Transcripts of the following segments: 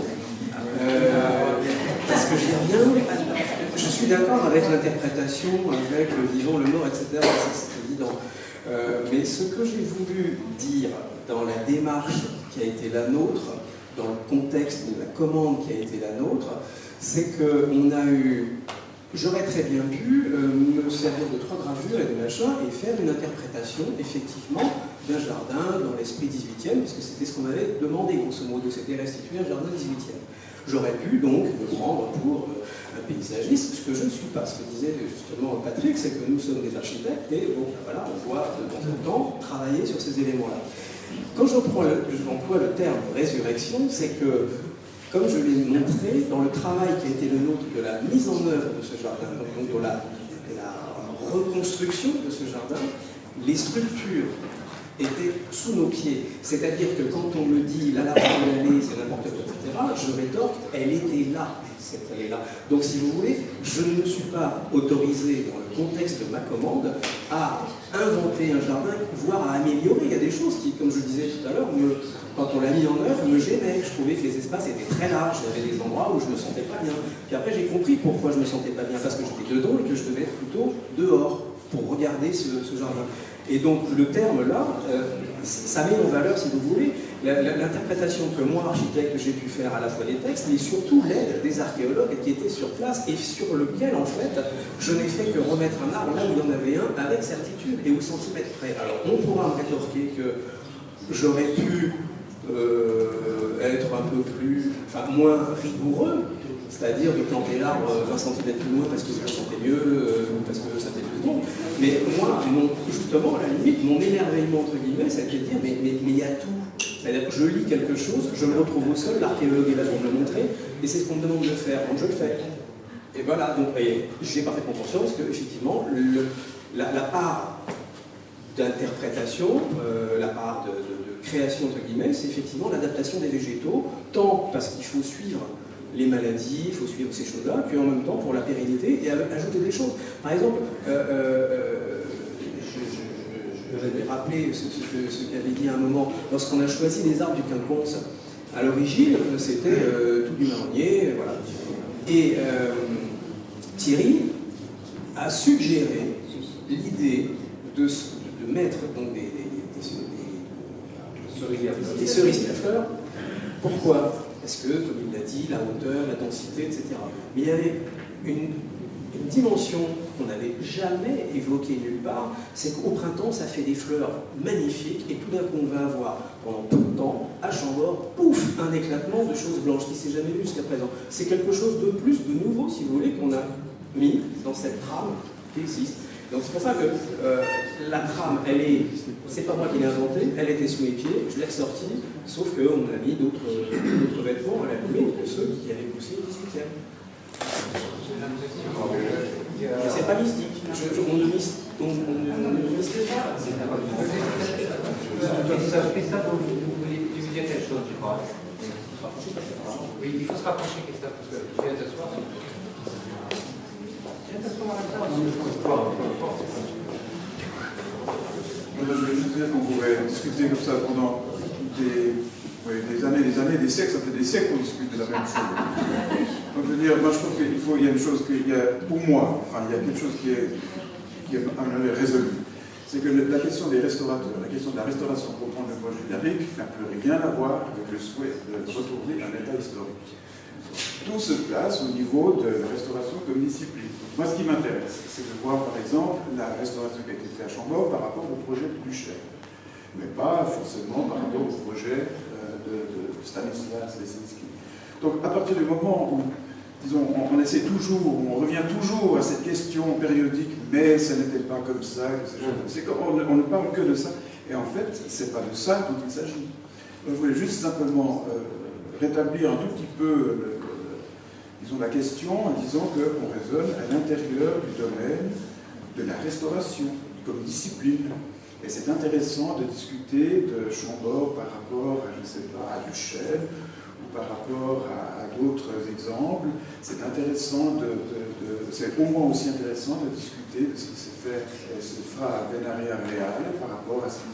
l'interprétation. Parce que j'y reviens, je suis d'accord avec l'interprétation, avec le vivant, le mort, etc. C'est évident. Mais ce que j'ai voulu dire dans la démarche qui a été la nôtre, dans le contexte de la commande qui a été la nôtre, c'est qu'on a eu... J'aurais très bien pu me servir de 3 gravures et de machin et faire une interprétation, effectivement, d'un jardin dans l'esprit 18e, parce que c'était ce qu'on avait demandé, grosso modo, c'était restituer un jardin 18e. J'aurais pu donc me prendre pour un paysagiste, ce que je ne suis pas. Ce que disait justement Patrick, c'est que nous sommes des architectes et bon, voilà, on doit de temps en temps travailler sur ces éléments-là. Quand j'emploie le terme résurrection, c'est que, comme je l'ai montré, dans le travail qui a été le nôtre de la mise en œuvre de ce jardin, donc de la reconstruction de ce jardin, les structures étaient sous nos pieds. C'est-à-dire que quand on me dit là, la porte de l'allée, c'est n'importe quoi, etc., je rétorque, elle était là, cette allée-là. Donc si vous voulez, je ne me suis pas autorisé, dans le contexte de ma commande, à inventer un jardin, voire à améliorer. Il y a des choses qui, comme je disais tout à l'heure, quand on l'a mis en œuvre, me gênaient. Je trouvais que les espaces étaient très larges, il y avait des endroits où je ne me sentais pas bien. Puis après, j'ai compris pourquoi je ne me sentais pas bien, parce que j'étais dedans et que je devais être plutôt dehors pour regarder ce jardin. Et donc le terme là, ça met en valeur, si vous voulez, l'interprétation que moi, architecte, j'ai pu faire à la fois des textes, mais surtout l'aide des archéologues qui étaient sur place et sur lequel, en fait, je n'ai fait que remettre un arbre là où il y en avait un avec certitude et au centimètre près. Alors on pourra me rétorquer que j'aurais pu être un peu plus, enfin moins rigoureux, c'est-à-dire de planter l'arbre 20 cm plus loin parce que je le sentais mieux, parce que ça était plus bon. Mais moi, justement, à la limite, mon émerveillement, entre guillemets, ça a été de dire, mais il y a tout. C'est-à-dire que je lis quelque chose, je me retrouve au sol, l'archéologue est là pour me le montrer, et c'est ce qu'on me demande de faire, donc je le fais. Et voilà, donc j'ai parfaitement conscience qu'effectivement, la part d'interprétation, la part de création, entre guillemets, c'est effectivement l'adaptation des végétaux, tant parce qu'il faut suivre les maladies, il faut suivre ces choses-là, puis en même temps pour la pérennité et ajouter des choses. Par exemple, je vais rappeler ce qu'avait dit à un moment, lorsqu'on a choisi les arbres du quinconce, à l'origine, c'était tout du marronnier, voilà. Et Thierry a suggéré l'idée de mettre donc des cerisiers à fleurs. Pourquoi ? Parce que, comme il l'a dit, la hauteur, la densité, etc. Mais il y avait une dimension qu'on n'avait jamais évoquée nulle part, c'est qu'au printemps, ça fait des fleurs magnifiques, et tout d'un coup, on va avoir, pendant peu de temps, à Chambord, pouf, un éclatement de choses blanches qui ne s'est jamais vu jusqu'à présent. C'est quelque chose de plus, de nouveau, si vous voulez, qu'on a mis dans cette trame qui existe. Donc c'est pour ça que la trame, c'est pas moi qui l'ai inventée, elle était sous mes pieds, je l'ai ressortie, sauf qu'on a mis d'autres vêtements à la limite que ceux qui avaient poussé au 18e. C'est pas mystique, on ne mystique pas. Christophe, vous voulez dire quelque chose, je crois. Oui, il faut se rapprocher, Christophe, parce que je viens t'asseoir. Je voulais juste dire qu'on pourrait discuter comme ça pendant des années, des siècles. Ça fait des siècles qu'on discute de la même chose. Donc je veux dire, moi je trouve qu'il y a une chose pour moi, enfin il y a quelque chose qui est à mon avis résolu. C'est que la question des restaurateurs, la question de la restauration pour prendre le projet d'Eric n'a plus rien à voir avec le souhait de retourner à un état historique. Tout se place au niveau de la restauration comme discipline. Moi, ce qui m'intéresse, c'est de voir, par exemple, la restauration qui a été faite à Chambord par rapport au projet de Blücher, mais pas forcément par rapport au projet de Stanislas Lesinski. Donc, à partir du moment où, disons, on essaie toujours, on revient toujours à cette question périodique, mais ce n'était pas comme ça, c'est qu'on ne parle que de ça, et en fait, c'est pas de ça dont il s'agit. Je voulais juste simplement rétablir un tout petit peu disons, la question en disant qu'on raisonne à l'intérieur du domaine de la restauration comme discipline. Et c'est intéressant de discuter de Chambord par rapport à, je ne sais pas, à Duchesne ou par rapport à d'autres exemples. C'est intéressant c'est au moins aussi intéressant de discuter de ce qui s'est fait et se fera à Benaria Real par rapport à ce qui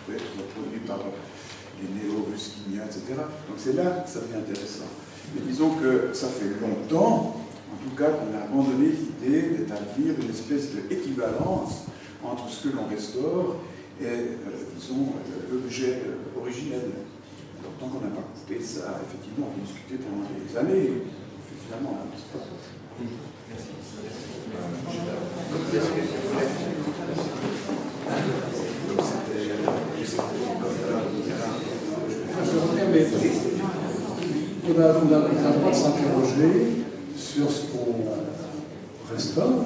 peut être produit par les néo-ruskiniens, etc. Donc c'est là que ça devient intéressant. Mais disons que ça fait longtemps, en tout cas, qu'on a abandonné l'idée d'établir une espèce d'équivalence entre ce que l'on restaure et, disons, l'objet originel. Alors, tant qu'on n'a pas coupé ça, effectivement, on peut discuter pendant des années, finalement, là, n'est-ce pas? Merci. Je reviens, mais on a le droit de s'interroger sur ce qu'on restaure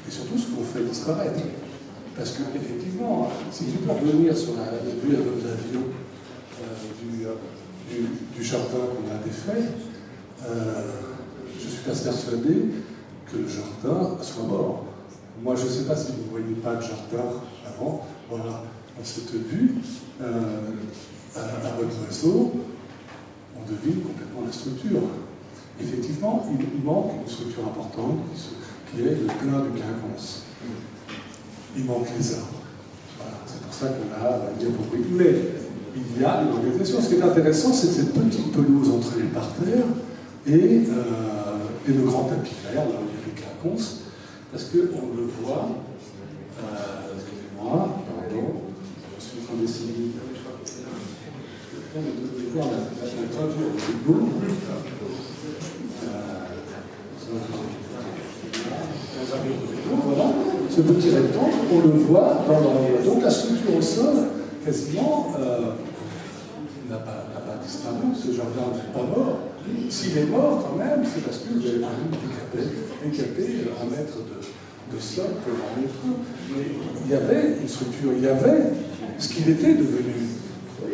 et surtout ce qu'on fait disparaître. Parce qu'effectivement, si tu peux revenir sur la vue à nos avions du jardin qu'on a défait, je suis pas persuadé que le jardin soit mort. Moi, je ne sais pas si vous ne voyez pas le jardin avant. Voilà, dans cette vue, à votre réseau, on devine complètement la structure. Effectivement, il manque une structure importante qui est le plein du quinconce. Il manque les arbres. Voilà, c'est pour ça qu'on a la diaporite. Mais il y a une organisation. Ce qui est intéressant, c'est cette petite pelouse entre les parterres et le grand tapis vert, là où il y a les quinconces, parce qu'on le voit, excusez-moi, pardon, je suis en train d'essayer de voir la gravure du beau. Voilà, ce petit rectangle, on le voit dans l'envers. Donc la structure au sol, quasiment, n'a pas disparu. Ce jardin n'est pas mort. S'il est mort, quand même, c'est parce que vous avez décapé 1 mètre de sol pour en mettre un. Mais il y avait une structure, il y avait ce qu'il était devenu.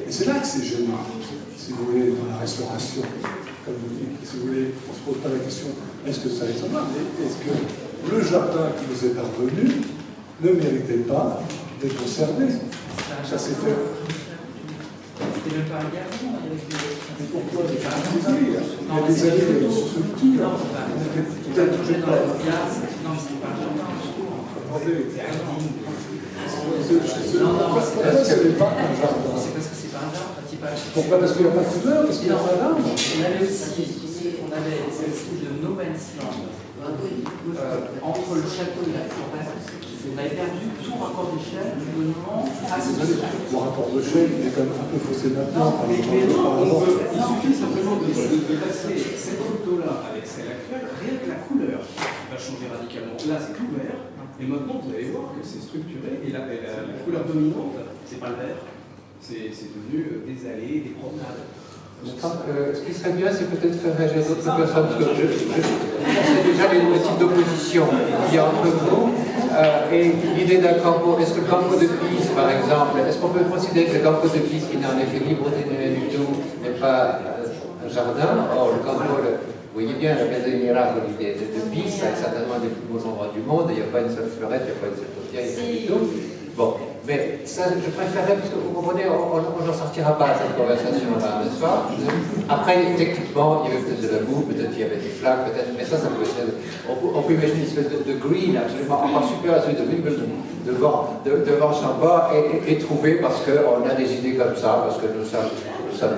Et c'est là que c'est gênant, si vous voulez, dans la restauration. Comme vous dites, si vous voulez, on ne se pose pas la question, est-ce que ça est ça va, mais est-ce que le jardin qui nous est parvenu ne méritait pas d'être conservé? Ça s'est fait. C'était même pas un gardien, il y avait des... Mais pourquoi des jardins? Il y a des années de structure. Non, c'est pas un gardien. Non, c'est pas un jardin. Attendez. Pourquoi est-ce qu'il n'y avait pas un jardin? C'est parce que c'est pas un jardin. Pourquoi? Parce qu'il n'y a pas de fleurs? Parce qu'il n'y a pas d'arbre? On avait aussi, on avait cette espèce de no man's land entre le château et la forêt. On avait perdu tout rapport d'échelle du monument à ce Le rapport d'échelle, il est quand même un peu faussé maintenant. Mais non, il suffit simplement de passer cette photo-là avec celle actuelle, rien que la couleur va changer radicalement. Là, c'est tout vert, et maintenant, vous allez voir que c'est structuré, et la couleur dominante, c'est pas le vert, c'est devenu des allées, des promenades. Ce qui serait bien, c'est peut-être faire réagir d'autres personnes, parce que je pensais déjà le type d'opposition qu'il y a entre vous et l'idée d'un campo. Est-ce que le campo de Pise, par exemple, est-ce qu'on peut considérer que le campo de Pise, qui n'est en effet libre du tout, n'est pas un jardin? Or, le campo, vous voyez bien, la Piazza di Miracoli de Pise, c'est certainement un des plus beaux endroits du monde, il n'y a pas une seule fleurette, il n'y a pas une seule topière, il n'y a rien du tout. Bon, mais ça, je préférerais, parce que vous comprenez, on n'en sortira pas à cette conversation-là, n'est-ce pas? Après, techniquement, il y avait peut-être de la boue, peut-être il y avait des flaques, peut-être, mais ça peut être... On peut imaginer une espèce de green absolument encore supérieur à celui de Wimbledon, devant Chambord, et trouvé parce qu'on a des idées comme ça, parce que nous sommes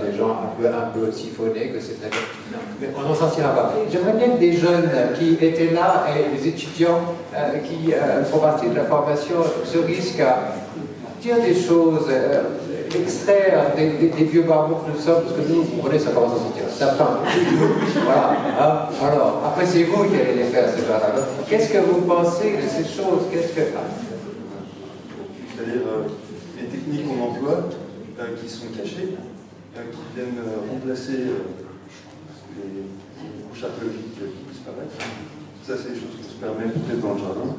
des gens un peu siphonnés, que c'est très... Mais on n'en sortira pas. J'aimerais bien que des jeunes qui étaient là, et des étudiants qui font partie de la formation, se risquent à dire des choses, extraire des vieux barbons que nous sommes, parce que nous, vous comprenez, ça commence à sortir. Ça prend. Voilà. Hein? Alors, après, c'est vous qui allez les faire, ces gens-là. Qu'est-ce que vous pensez de ces choses? C'est-à-dire les techniques qu'on emploie, qui sont cachées, qui viennent remplacer les couches archéologiques qui disparaissent. Ça, c'est des choses qui se permettent peut-être dans le jardin,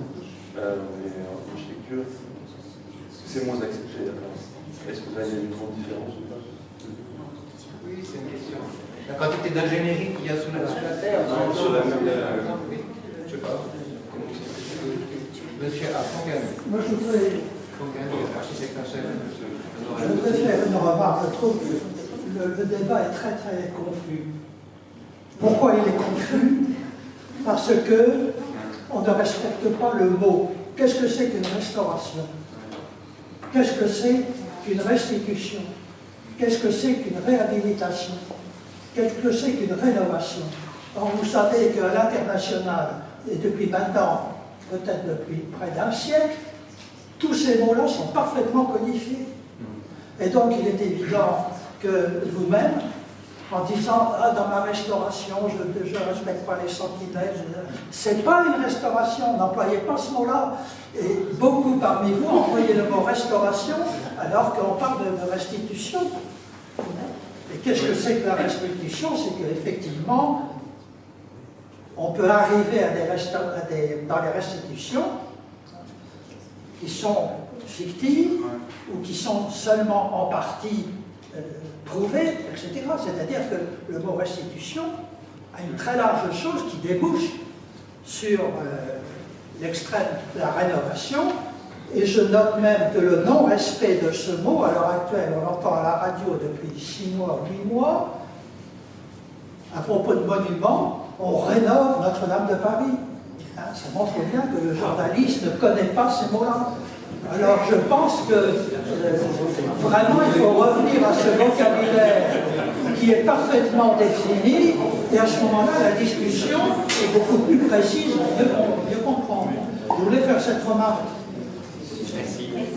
mais en architecture, c'est moins accepté. Est-ce que là, il y a une grande différence ou pas? Oui, c'est une question. La quantité d'ingénierie qu'il y a sous la terre. Non, sur la même. Je sais pas. Monsieur Fongan. Moi, je voudrais faire une remarque. Je trouve que le débat est très très confus. Pourquoi il est confus? Parce que on ne respecte pas le mot. Qu'est-ce que c'est qu'une restauration? Qu'est-ce que c'est qu'une restitution? Qu'est-ce que c'est qu'une réhabilitation? qu'est-ce que c'est qu'une rénovation? Or, vous savez qu'à l'international, et depuis maintenant, peut-être depuis près d'un siècle, tous ces mots-là sont parfaitement codifiés. Et donc, il est évident que vous-même, en disant « Ah, dans ma restauration, je ne respecte pas les sentinelles », c'est pas une restauration, n'employez pas ce mot-là. Et beaucoup parmi vous employez le mot « restauration » alors qu'on parle de restitution. Et qu'est-ce que c'est que la restitution? C'est qu'effectivement, on peut arriver dans les restitutions qui sont fictives ou qui sont seulement en partie prouvées, etc. C'est-à-dire que le mot restitution a une très large chose qui débouche sur l'extrême, la rénovation. Et je note même que le non-respect de ce mot, à l'heure actuelle, on l'entend à la radio depuis 6 mois, 8 mois, à propos de monuments, on rénove Notre-Dame de Paris. Hein, ça montre bien que le journaliste ne connaît pas ces mots-là. Alors je pense que vraiment il faut revenir à ce vocabulaire qui est parfaitement défini, et à ce moment-là la discussion est beaucoup plus précise, mieux comprendre. Je voulais faire cette remarque.